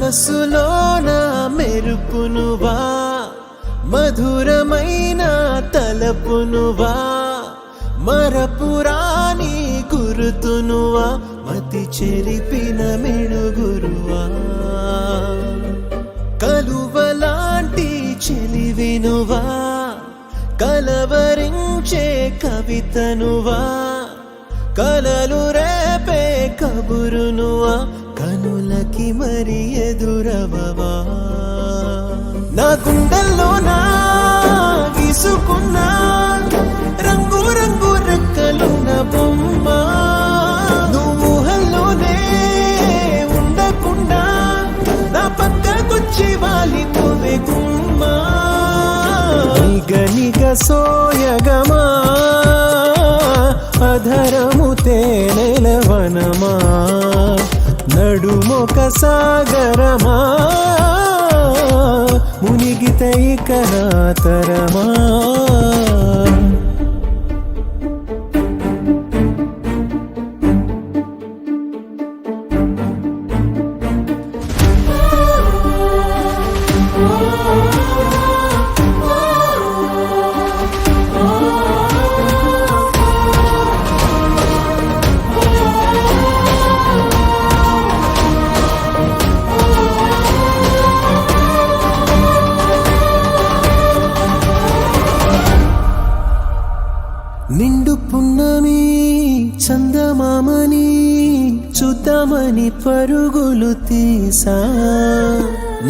మనసులోన మెరుపునువా, మధురమైన తలపునువా, మరపురాని గురుతునువా, మతి చెరిపిన మెణుగురువా, కలువలాంటి చెలివినువా, కలవరించే కవితనువా, కలలు రేపే కబురునువా, కనులకి మరి ఎదురవవా. నా గుండెల్లో నా గీసుకున్నా రంగు రంగు రెక్కలున్న బొమ్మ, నువ్వు ఊహల్లోనే ఉండకుండా నా పక్కకొచ్చి వాలిపోవే గుమ్మ. నిగ నిగ సోయగమా అధరము తేనెలవనమా, నడుమొక సాగరమా, మునిగితే ఇక నా తరమా. నిండు పున్నమి చందమామని చూద్దామని పరుగులు తీసా,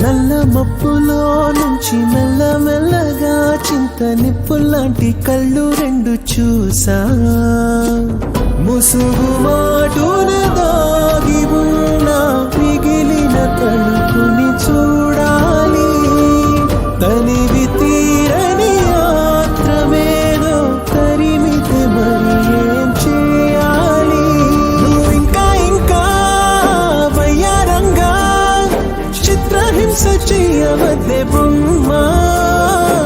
నల్ల మప్పులో నుంచి మెల్లమెల్లగా చింత నిప్పులాంటి కళ్ళు రెండు చూసా. ముసుగు మాటున దాగి ఉన్న మిగిలిన తలుపుని చూడాలి, తనివి తీరని ఆత్రమేదో తరిమితే మరి ఏం చేయాలి. నువ్వు ఇంకా ఇంకా వయ్యారంగా చిత్రహింస చెయ్యవద్దే బొమ్మ,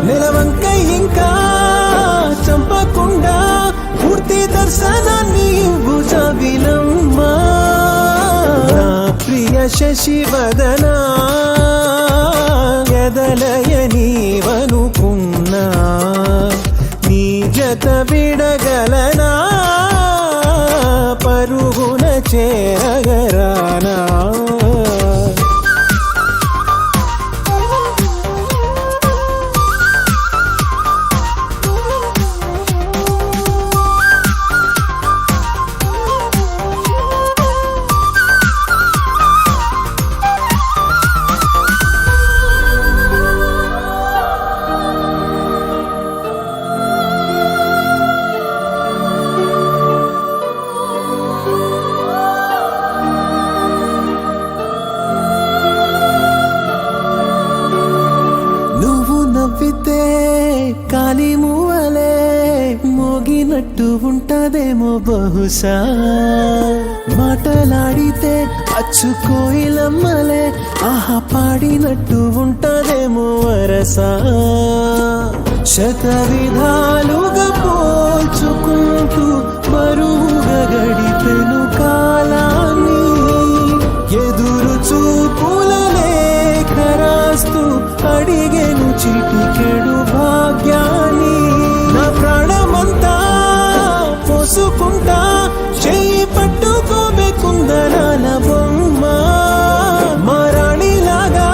నెలవంకై ఇంకా చంపకుండా పూర్తి దర్శనాన్ని ఇవ్వు జాబిలమ్మ. నా ప్రియ శశివదనా ఎదలయ నీవనుకున్నా, నీ జత విడగలనా పరుగున చేరగరానా. నవ్వితే కాలి మూవలే మోగినట్టు ఉంటదేమో బహుశా, మాటలాడితే అచ్చుకోయిలమ్మలే ఆహా పాడినట్టు ఉంటదేమో వరసా. శత విధాలుగా పోల్చుకుంటూ బరువుగా గడిపెను కాలాన్ని, ఎదురు చూపుల లేఖ రాస్తూ అడిగేను చిటికెడు భాగ్యాన్ని. నా ప్రాణమంతా పోసుకుంటా చెయ్యి పట్టుకోబే కుందనాల బొమ్మ, మరాణిలాగా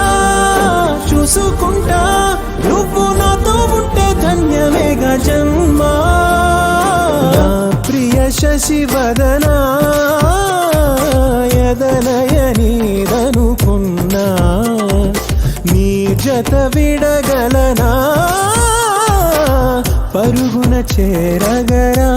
చూసుకుంటా నువ్వు నాతో ఉంటే ధన్యమేగా జన్మ. నా ప్రియ శశివదనా ఎదలయ నీదనుకున్నా, నీ జత విడగలనా పరుగున చేరగరానా.